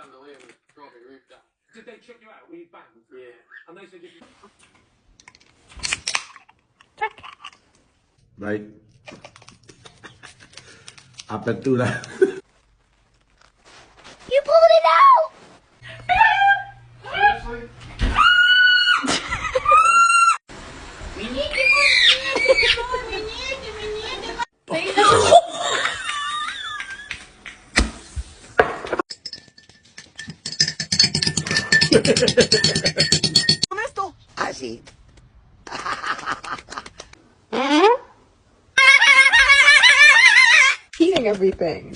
chandelier and brought my roof down. Did they chuck you out? Were you banged? Yeah. And they said you could... Baik. Apa itu lah? You pulled it out! Seriously? Con esto, así. Eating everything.